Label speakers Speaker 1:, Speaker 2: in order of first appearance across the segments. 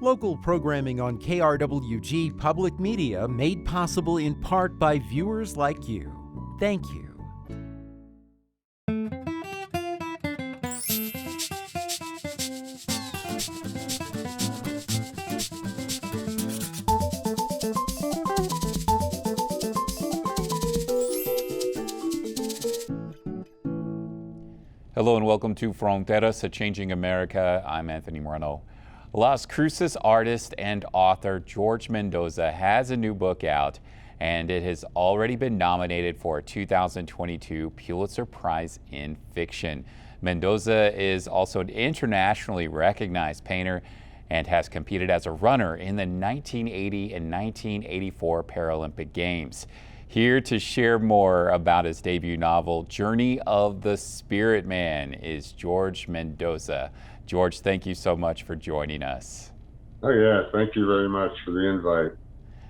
Speaker 1: Local programming on KRWG Public Media made possible in part by viewers like you. Thank you.
Speaker 2: Hello and welcome to Fronteras, A Changing America. I'm Anthony Moreno. Las Cruces artist and author George Mendoza has a new book out, and it has already been nominated for a 2022 Pulitzer Prize in Fiction. Mendoza is also an internationally recognized painter and has competed as a runner in the 1980 and 1984 Paralympic Games. Here to share more about his debut novel, Journey of the Spirit Man, is George Mendoza. George, thank you so much for joining us.
Speaker 3: Oh yeah, thank you very much for the invite.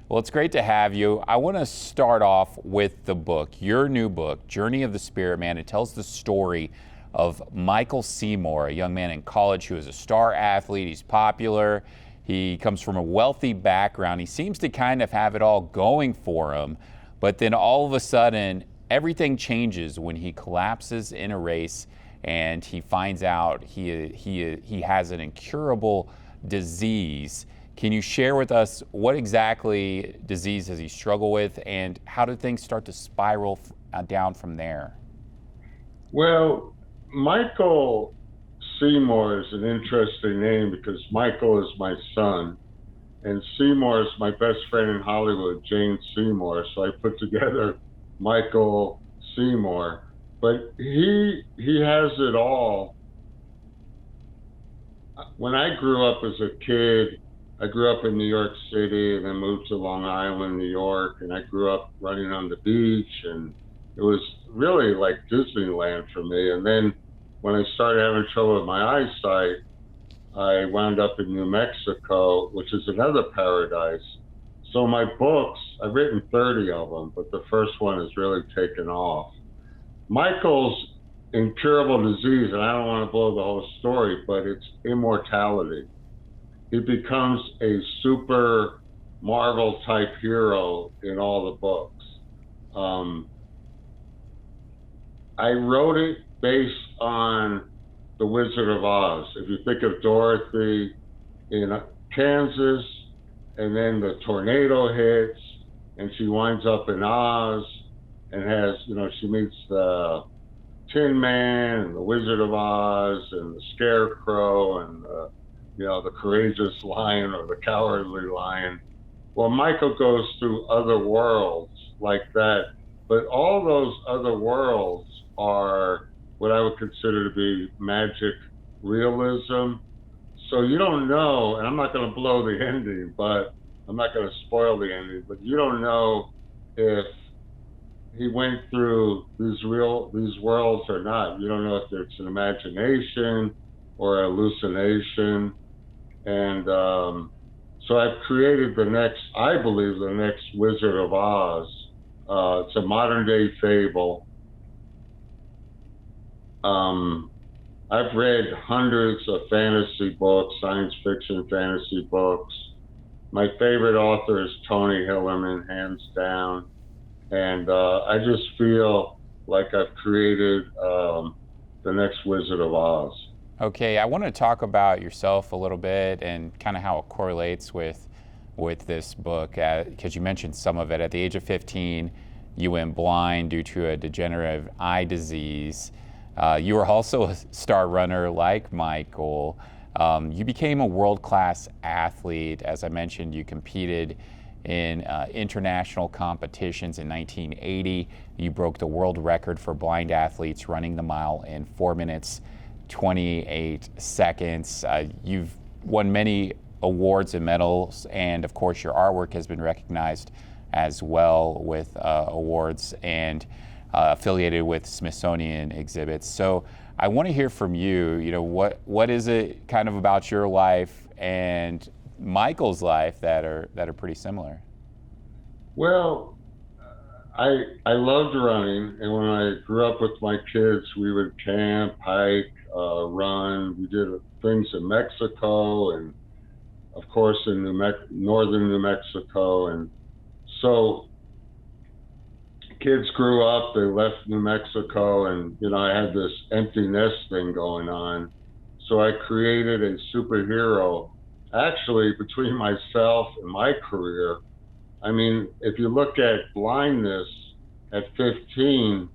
Speaker 2: Well, it's great to have you. I want to start off with the book, your new book, Journey of the Spirit Man. It tells the story of Michael Seymour, a young man in college who is a star athlete. He's popular. He comes from a wealthy background. He seems to kind of have it all going for him. But then all of a sudden, everything changes when he collapses in a race and he finds out he has an incurable disease. Can you share with us what exactly disease does he struggle with, and how do things start to spiral down from there?
Speaker 3: Well, Michael Seymour is an interesting name because Michael is my son. And Seymour is my best friend in Hollywood, Jane Seymour. So I put together Michael Seymour. But he has it all. When I grew up as a kid, I grew up in New York City and then moved to Long Island, New York. And I grew up running on the beach. And it was really like Disneyland for me. And then when I started having trouble with my eyesight, I wound up in New Mexico, which is another paradise. So my books, I've written 30 of them, but the first one has really taken off. Michael's incurable disease, and I don't want to blow the whole story, but it's immortality. He becomes a super Marvel type hero in all the books. I wrote it based on The Wizard of Oz. If you think of Dorothy in Kansas, and then the tornado hits, and she winds up in Oz, and has, she meets the Tin Man, and the Wizard of Oz, and the Scarecrow, and the courageous lion or the cowardly lion. Well, Michael goes through other worlds like that, but all those other worlds are what I would consider to be magic realism. So you don't know, and I'm not going to blow the ending, but I'm not going to spoil the ending, but you don't know if he went through these worlds or not. You don't know if it's an imagination or hallucination. And so I've created I believe the next Wizard of Oz. It's a modern day fable. I've read hundreds of fantasy books, science fiction fantasy books. My favorite author is Tony Hillerman, hands down. And I just feel like I've created the next Wizard of Oz.
Speaker 2: Okay, I want to talk about yourself a little bit and kind of how it correlates with this book, because you mentioned some of it. At the age of 15, you went blind due to a degenerative eye disease. You were also a star runner like Michael. You became a world-class athlete. As I mentioned, you competed in international competitions in 1980. You broke the world record for blind athletes running the mile in 4 minutes, 28 seconds. You've won many awards and medals, and of course your artwork has been recognized as well with awards and affiliated with Smithsonian exhibits. So I want to hear from you, what is it kind of about your life and Michael's life that are pretty similar?
Speaker 3: Well, I loved running, and when I grew up with my kids, we would camp, hike, run. We did things in Mexico and of course, in northern New Mexico. And so kids grew up, they left New Mexico, and, I had this empty nest thing going on. So I created a superhero, actually, between myself and my career. I mean, if you look at blindness at 15,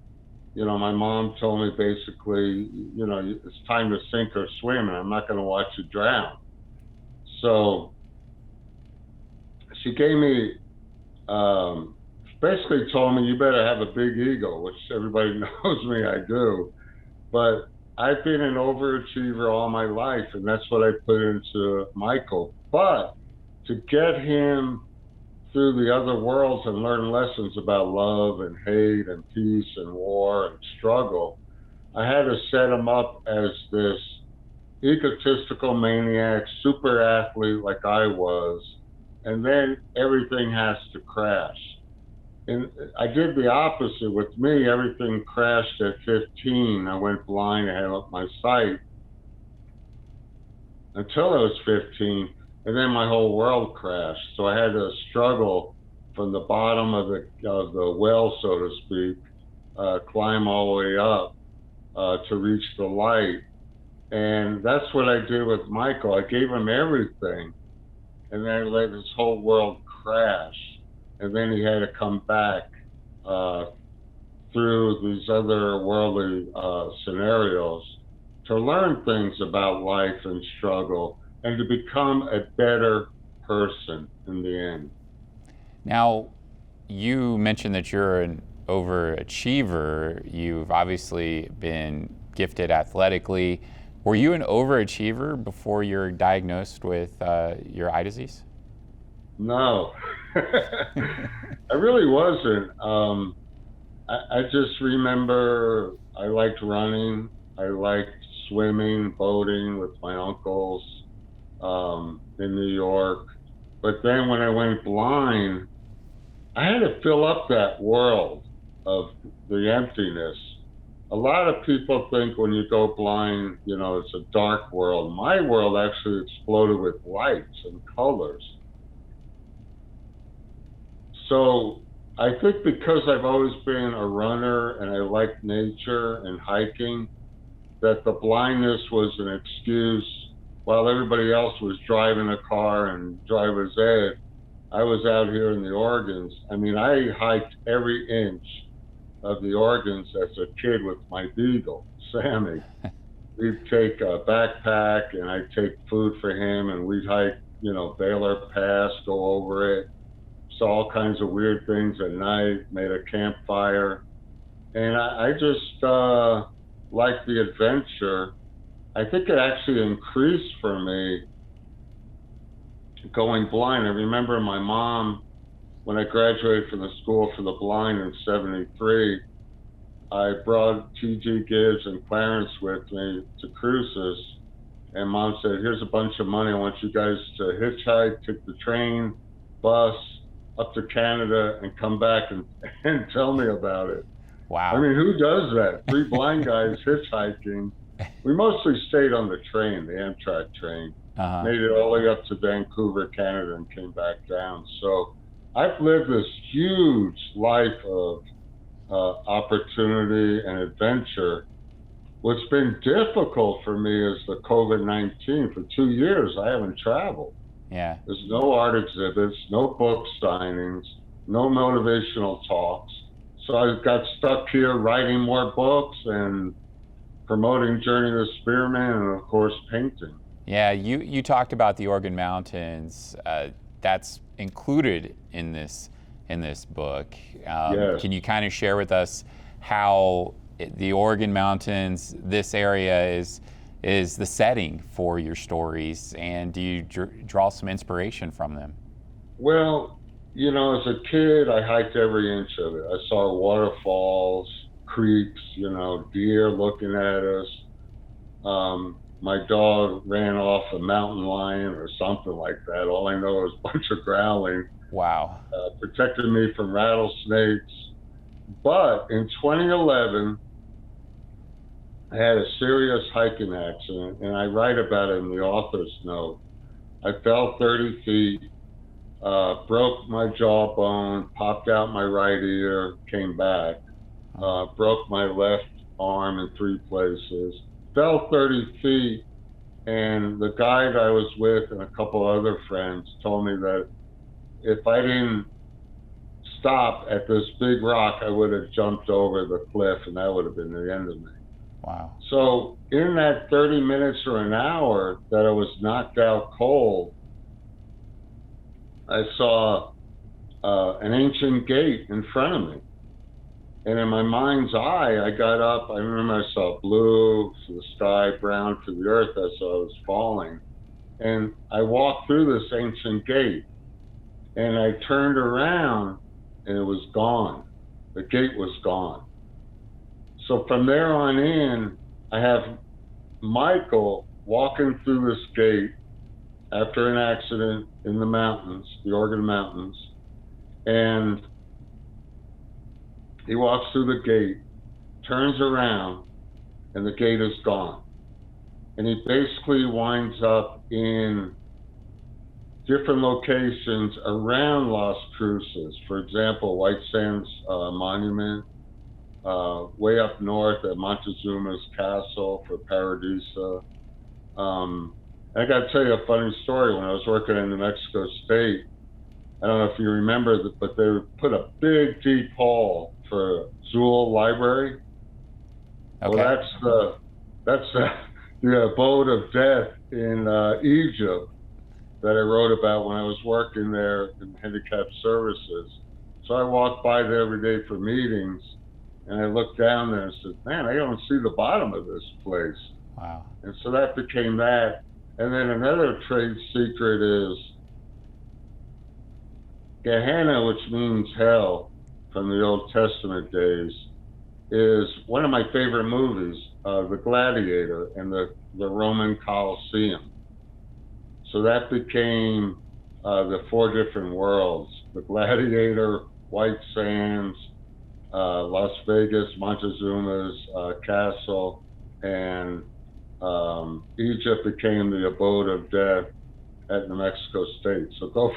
Speaker 3: my mom told me basically, it's time to sink or swim, and I'm not going to watch you drown. So she gave me, basically told me, you better have a big ego, which everybody knows me, I do. But I've been an overachiever all my life, and that's what I put into Michael. But to get him through the other worlds and learn lessons about love and hate and peace and war and struggle, I had to set him up as this egotistical maniac, super athlete like I was, and then everything has to crash. And I did the opposite with me. Everything crashed at 15. I went blind. I had up my sight until I was 15, and then my whole world crashed. So I had to struggle from the bottom of the well, so to speak, climb all the way up to reach the light. And that's what I did with Michael. I gave him everything, and then I let his whole world crash. And then he had to come back through these other worldly scenarios to learn things about life and struggle and to become a better person in the end.
Speaker 2: Now, you mentioned that you're an overachiever. You've obviously been gifted athletically. Were you an overachiever before you're diagnosed with your eye disease?
Speaker 3: No, I really wasn't. I just remember I liked running. I liked swimming, boating with my uncles in New York. But then when I went blind, I had to fill up that world of the emptiness. A lot of people think when you go blind, it's a dark world. My world actually exploded with lights and colors. So I think because I've always been a runner and I like nature and hiking, that the blindness was an excuse. While everybody else was driving a car and driver's ed, I was out here in the Oregons. I mean, I hiked every inch of the Oregons as a kid with my beagle, Sammy. We'd take a backpack and I'd take food for him, and we'd hike, Baylor Pass, go over it. Saw all kinds of weird things at night, made a campfire. And I just liked the adventure. I think it actually increased for me going blind. I remember my mom, when I graduated from the School for the Blind in '73, I brought T.G. Gibbs and Clarence with me to Cruces. And Mom said, here's a bunch of money. I want you guys to hitchhike, take the train, bus, up to Canada and come back and tell me about it.
Speaker 2: Wow.
Speaker 3: I mean, who does that? 3 blind guys hitchhiking. We mostly stayed on the train, the Amtrak train. Made it all the way up to Vancouver, Canada, and came back down. So I've lived this huge life of opportunity and adventure. What's been difficult for me is the COVID-19. For 2 years, I haven't traveled.
Speaker 2: Yeah.
Speaker 3: There's no art exhibits, no book signings, no motivational talks. So I got stuck here writing more books and promoting Journey to Spearman and, of course, painting.
Speaker 2: Yeah, you talked about the Oregon Mountains. That's included in this book.
Speaker 3: Yes.
Speaker 2: Can you kind of share with us how the Oregon Mountains, this area, is the setting for your stories, and do you draw some inspiration from them?
Speaker 3: Well, as a kid, I hiked every inch of it. I saw waterfalls, creeks, deer looking at us. My dog ran off a mountain lion or something like that. All I know is a bunch of growling.
Speaker 2: Wow.
Speaker 3: Protected me from rattlesnakes. But in 2011, I had a serious hiking accident, and I write about it in the author's note. I fell 30 feet, broke my jawbone, popped out my right ear, came back, broke my left arm in 3 places, fell 30 feet, and the guide I was with and a couple other friends told me that if I didn't stop at this big rock, I would have jumped over the cliff, and that would have been the end of me.
Speaker 2: Wow.
Speaker 3: So in that 30 minutes or an hour that I was knocked out cold, I saw an ancient gate in front of me. And in my mind's eye, I got up. I remember I saw blue for the sky, brown for the earth as I was falling. And I walked through this ancient gate. And I turned around, and it was gone. The gate was gone. So from there on in, I have Michael walking through this gate after an accident in the mountains, the Oregon mountains, and he walks through the gate, turns around, and the gate is gone. And he basically winds up in different locations around Las Cruces. For example, White Sands Monument, way up north at Montezuma's Castle for Paradisa. I got to tell you a funny story. When I was working in New Mexico State, I don't know if you remember, but they put a big deep hole for Zool Library.
Speaker 2: Okay.
Speaker 3: Well, that's the abode of death in Egypt that I wrote about when I was working there in handicapped services. So I walked by there every day for meetings, and I looked down there and said, man, I don't see the bottom of this place.
Speaker 2: Wow.
Speaker 3: And so that became that. And then another trade secret is Gehenna, which means hell from the Old Testament days, is one of my favorite movies, The Gladiator and the Roman Colosseum. So that became the 4 different worlds: the Gladiator, White Sands, Las Vegas, Montezuma's Castle, and Egypt became the abode of death at New Mexico State. So go,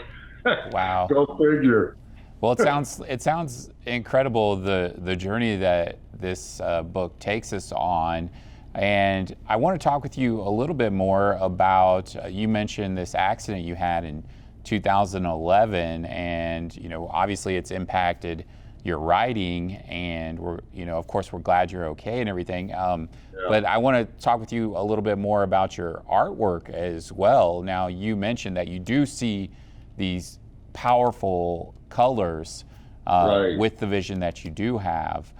Speaker 2: Wow.
Speaker 3: go figure.
Speaker 2: Well, it sounds incredible, the journey that this book takes us on. And I want to talk with you a little bit more about, you mentioned this accident you had in 2011, and obviously it's impacted your writing, and of course we're glad you're okay and everything. But I want to talk with you a little bit more about your artwork as well. Now, you mentioned that you do see these powerful colors
Speaker 3: Right.
Speaker 2: with the vision that you do have.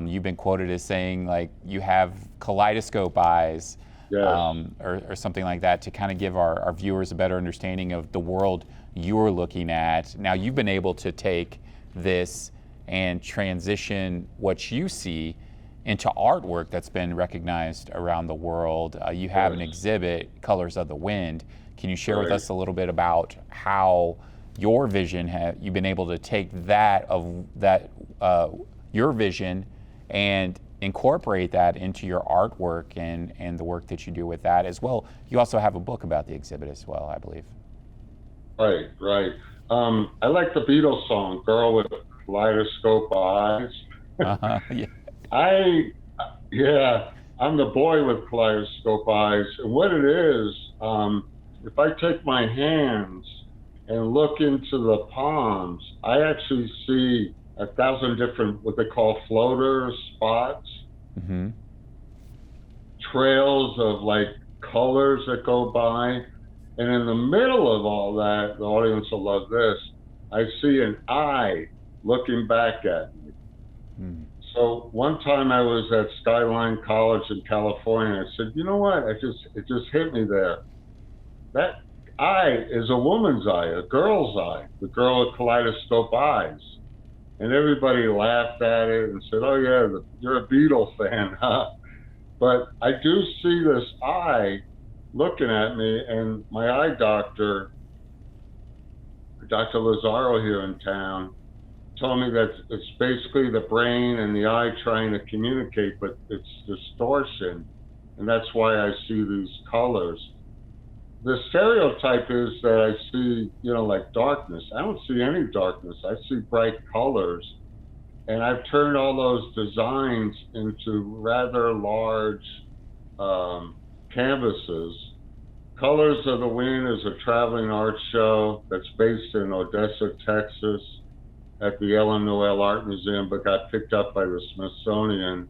Speaker 2: You've been quoted as saying, like, you have kaleidoscope eyes,
Speaker 3: Yes.
Speaker 2: or something like that, to kind of give our viewers a better understanding of the world you're looking at. Now, you've been able to take this and transition what you see into artwork that's been recognized around the world. You have an
Speaker 3: Yes.
Speaker 2: exhibit, Colors of the Wind. Can you share with
Speaker 3: Right.
Speaker 2: us a little bit about how your vision you've been able to take your vision and incorporate that into your artwork and the work that you do with that as well? You also have a book about the exhibit as well, I believe.
Speaker 3: Right. I like the Beatles song, Girl with Kaleidoscope Eyes.
Speaker 2: Yeah.
Speaker 3: I'm the boy with kaleidoscope eyes. And what it is, if I take my hands and look into the palms, I actually see 1,000 different, what they call floaters, spots,
Speaker 2: Mm-hmm.
Speaker 3: trails of like colors that go by. And in the middle of all that, the audience will love this, I see an eye looking back at me.
Speaker 2: Mm.
Speaker 3: So one time I was at Skyline College in California. I said, you know what? It just hit me there. That eye is a woman's eye, a girl's eye, the girl with kaleidoscope eyes. And everybody laughed at it and said, oh yeah, you're a Beatle fan, huh? But I do see this eye looking at me, and my eye doctor, Dr. Lazaro here in town, told me that it's basically the brain and the eye trying to communicate, but it's distortion. And that's why I see these colors. the stereotype is that I see, like darkness. I don't see any darkness. I see bright colors. And I've turned all those designs into rather large canvases. Colors of the Wind is a traveling art show that's based in Odessa, Texas, at the Ellen Noel Art Museum, but got picked up by the Smithsonian.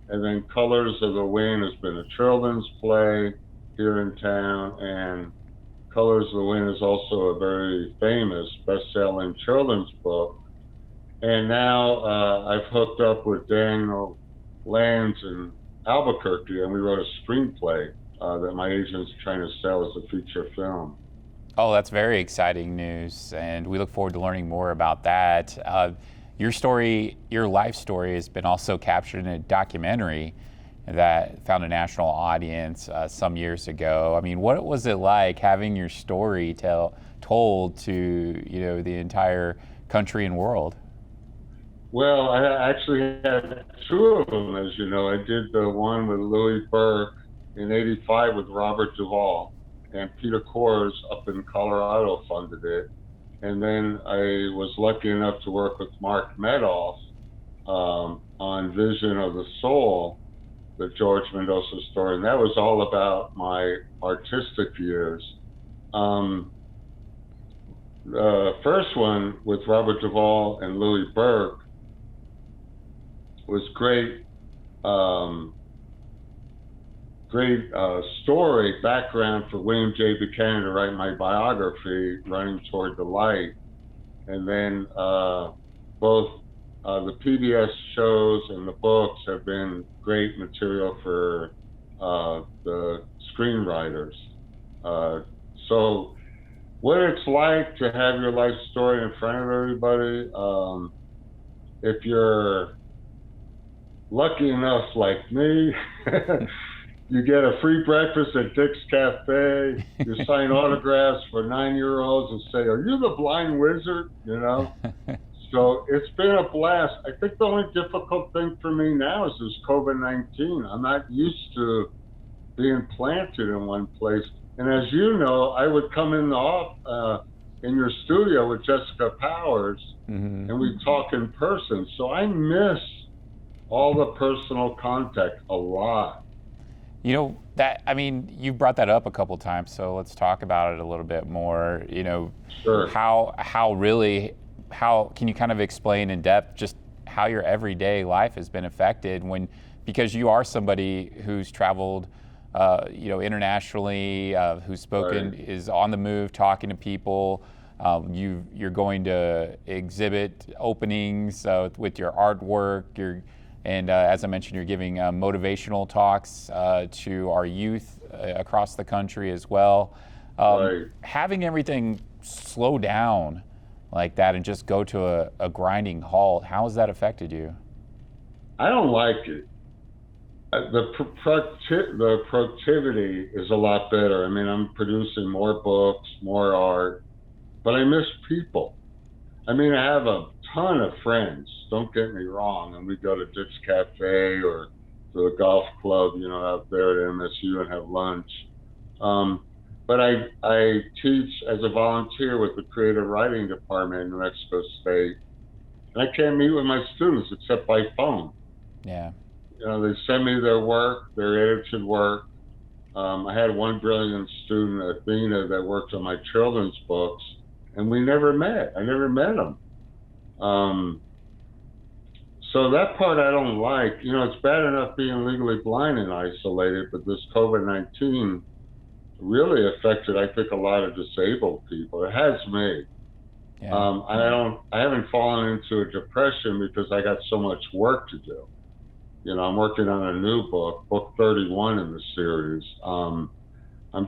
Speaker 3: And then Colors of the Wind has been a children's play here in town, and Colors of the Wind is also a very famous best-selling children's book. And now I've hooked up with Daniel Lands in Albuquerque, and we wrote a screenplay that my agent's trying to sell as a feature film.
Speaker 2: Oh, that's very exciting news, and we look forward to learning more about that. Your story, your life story, has been also captured in a documentary that found a national audience some years ago. I mean, what was it like having your story told to the entire country and world?
Speaker 3: Well, I actually had two of them, as you know. I did the one with Louis Burke in '85 with Robert Duvall, and Peter Kors up in Colorado funded it. And then I was lucky enough to work with Mark Medoff on Vision of the Soul, the George Mendoza story, and that was all about my artistic years. The first one with Robert Duvall and Louis Burke was great. Great story background for William J. Buchanan to write my biography, Running Toward the Light. And then both the PBS shows and the books have been great material for the screenwriters. So what it's like to have your life story in front of everybody, if you're lucky enough like me, you get a free breakfast at Dick's Cafe. You sign autographs for 9-year-olds and say, "Are you the blind wizard?" So it's been a blast. I think the only difficult thing for me now is this COVID-19. I'm not used to being planted in one place. And as you know, I would come in your studio with Jessica Powers, and we'd talk in person. So I miss all the personal contact a lot.
Speaker 2: You brought that up a couple times, so let's talk about it a little bit more.
Speaker 3: Sure.
Speaker 2: How can you kind of explain in depth just how your everyday life has been affected because you are somebody who's traveled, internationally, who's spoken,
Speaker 3: Right.
Speaker 2: is on the move, talking to people. You're going to exhibit openings with your artwork. And as I mentioned, you're giving motivational talks to our youth across the country as well.
Speaker 3: Right.
Speaker 2: Having everything slow down like that and just go to a grinding halt, how has that affected you?
Speaker 3: I don't like it. The productivity is a lot better. I mean, I'm producing more books, more art, but I miss people. I mean, I have a ton of friends, don't get me wrong, and we go to Dick's Cafe or to the golf club, out there at MSU and have lunch. But I teach as a volunteer with the creative writing department in New Mexico State, and I can't meet with my students except by phone.
Speaker 2: Yeah.
Speaker 3: They send me their work, their edited work. I had one brilliant student, Athena, that worked on my children's books, and we never met. I never met him. So that part I don't like. It's bad enough being legally blind and isolated, but this COVID-19 really affected, I think, a lot of disabled people. It has me.
Speaker 2: Yeah.
Speaker 3: I haven't fallen into a depression because I got so much work to do. I'm working on a new book 31 in the series. I'm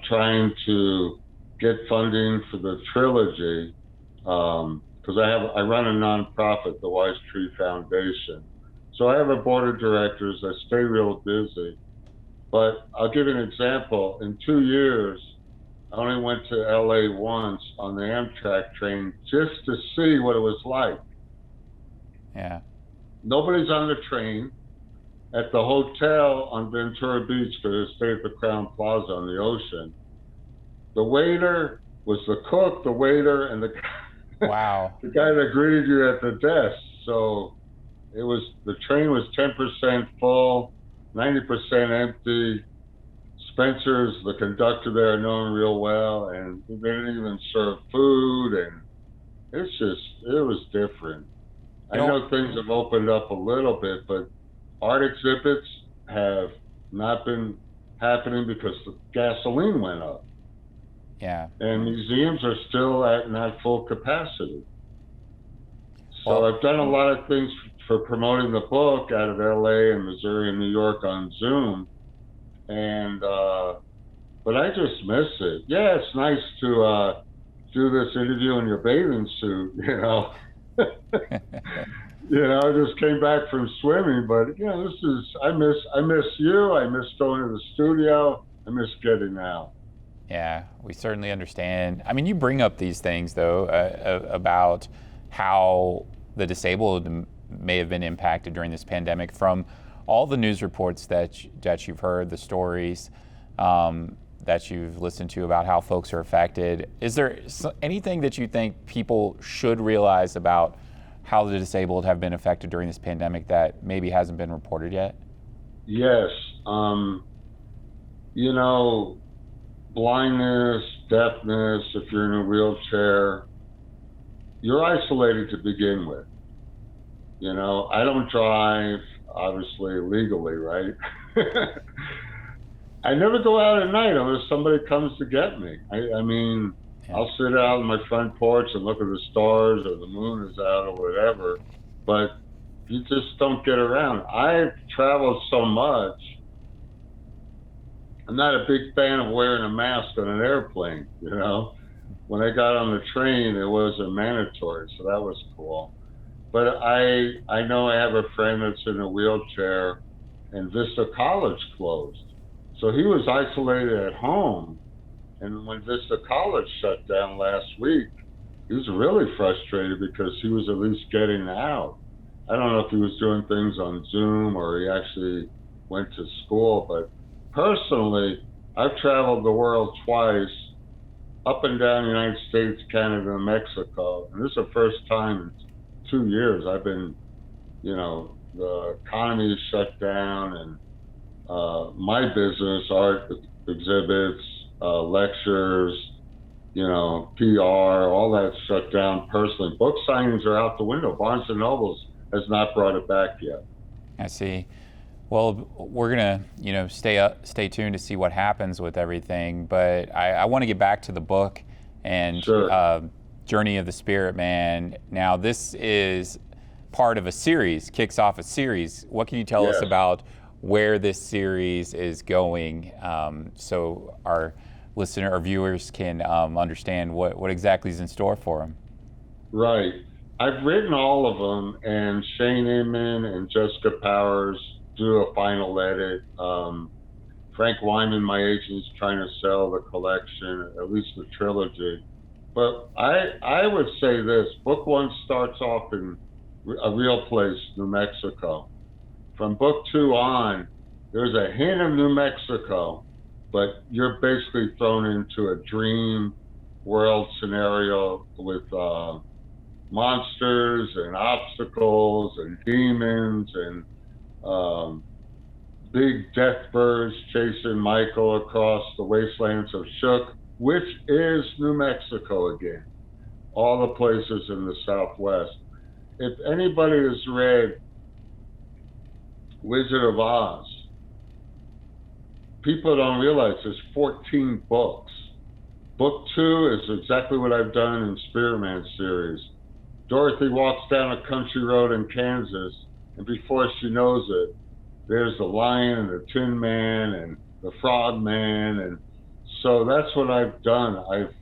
Speaker 3: trying to get funding for the trilogy, because I run a nonprofit, the Wise Tree Foundation. So I have a board of directors. I stay real busy. But I'll give you an example. In 2 years, I only went to LA once on the Amtrak train just to see what it was like.
Speaker 2: Yeah.
Speaker 3: Nobody's on the train. At the hotel on Ventura Beach, because I stay at the Crown Plaza on the ocean, the waiter was the cook, the waiter, and the
Speaker 2: Wow.
Speaker 3: the guy that greeted you at the desk. So the train was 10% full, 90% empty. Spencer's the conductor there, I know him real well, and they didn't even serve food, and it was different. I know things have opened up a little bit, but art exhibits have not been happening because the gasoline went up.
Speaker 2: Yeah.
Speaker 3: And museums are still at not full capacity. So
Speaker 2: Well,
Speaker 3: I've done a lot of things for promoting the book out of LA and Missouri and New York on Zoom. And, but I just miss it. Yeah, it's nice to do this interview in your bathing suit, you know. You know, I just came back from swimming, but you know, I miss you. I miss going to the studio. I miss getting out.
Speaker 2: Yeah, we certainly understand. I mean, you bring up these things, though, about how the disabled may have been impacted during this pandemic from all the news reports that you've heard, the stories that you've listened to about how folks are affected. Is there anything that you think people should realize about how the disabled have been affected during this pandemic that maybe hasn't been reported yet?
Speaker 3: Yes. You know, blindness, deafness, if you're in a wheelchair, you're isolated to begin with. You know, I don't drive, obviously, legally, right? I never go out at night unless somebody comes to get me. I mean, yeah. I'll sit out on my front porch and look at the stars or the moon is out or whatever, but you just don't get around. I've traveled so much. I'm not a big fan of wearing a mask on an airplane, you know. When I got on the train, it wasn't mandatory, so that was cool. But I know I have a friend that's in a wheelchair, and Vista College closed. So he was isolated at home, and when Vista College shut down last week, he was really frustrated because he was at least getting out. I don't know if he was doing things on Zoom or he actually went to school, but personally, I've traveled the world twice, up and down the United States, Canada, and Mexico, and this is the first time in 2 years I've been, you know, the economy is shut down, and my business, art exhibits, lectures, you know, PR, all that's shut down personally. Book signings are out the window. Barnes & Nobles has not brought it back yet.
Speaker 2: I see. Well, we're gonna, you know, stay tuned to see what happens with everything. But I want to get back to the book and
Speaker 3: sure.
Speaker 2: Journey of the Spirit Man. Now, this is part of a series, kicks off a series. What can you tell us about where this series is going, so our listener or viewers can understand what exactly is in store for them?
Speaker 3: Right. I've written all of them, and Shane Inman and Jessica Powers do a final edit. Frank Wyman, my agent, is trying to sell the collection, at least the trilogy. But I would say this, book one starts off in a real place, New Mexico. From book two on, there's a hint of New Mexico, but you're basically thrown into a dream world scenario with monsters and obstacles and demons and big death birds chasing Michael across the wastelands of Shook, which is New Mexico again. All the places in the Southwest. If anybody has read Wizard of Oz, people don't realize there's 14 books. Book two is exactly what I've done in Spirit Man series. Dorothy walks down a country road in Kansas, and before she knows it, there's the lion and the Tin Man and the Frog Man, and so that's what I've done. I've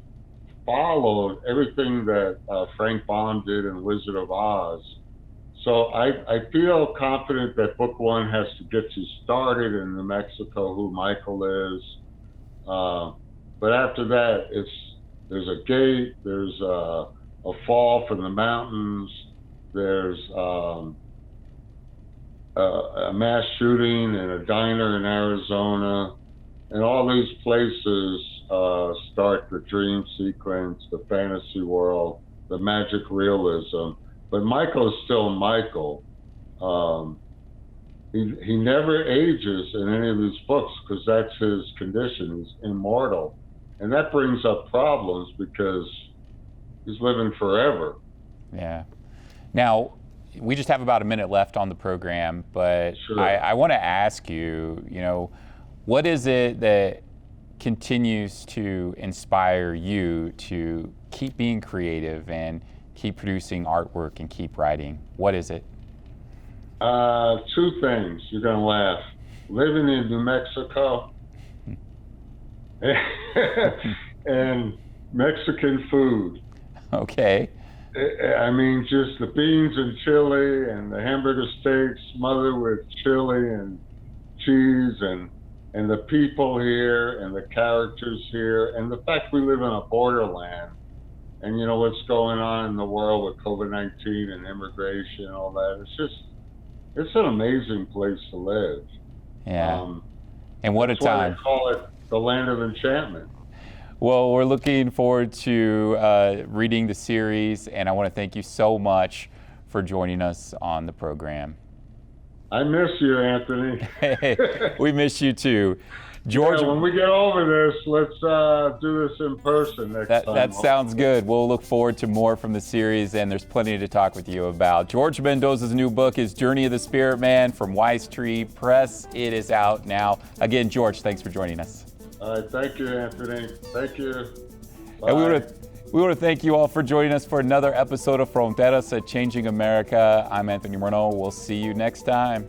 Speaker 3: followed everything that Frank Baum did in Wizard of Oz. So I feel confident that book one has to get you started in New Mexico, who Michael is. But after that, there's a gate, there's a fall from the mountains, there's a mass shooting in a diner in Arizona, and all these places start the dream sequence, the fantasy world, the magic realism. But Michael's still Michael. He never ages in any of his books because that's his condition. He's immortal. And that brings up problems because he's living forever.
Speaker 2: Yeah. Now, we just have about a minute left on the program, but
Speaker 3: Sure.
Speaker 2: I want to ask you, what is it that continues to inspire you to keep being creative and keep producing artwork and keep writing? What is it?
Speaker 3: Two things. You're going to laugh. Living in New Mexico and Mexican food.
Speaker 2: Okay.
Speaker 3: I mean, just the beans and chili and the hamburger steaks smothered with chili and cheese and the people here and the characters here and the fact we live in a borderland and you know what's going on in the world with COVID-19 and immigration and all that. It's an amazing place to live.
Speaker 2: Yeah. And what a
Speaker 3: That's why
Speaker 2: time.
Speaker 3: they call it the land of enchantment.
Speaker 2: Well, we're looking forward to reading the series, and I want to thank you so much for joining us on the program.
Speaker 3: I miss you, Anthony.
Speaker 2: Hey, we miss you too. George,
Speaker 3: Yeah, when we get over this, let's do this in person next time.
Speaker 2: that sounds good. We'll look forward to more from the series, and there's plenty to talk with you about. George Mendoza's new book is Journey of the Spirit Man from Wise Tree Press. It is out now. Again, George, thanks for joining us.
Speaker 3: All right, thank you, Anthony. Thank you. Bye.
Speaker 2: And we want to thank you all for joining us for another episode of Fronteras, a Changing America. I'm Anthony Morneau. We'll see you next time.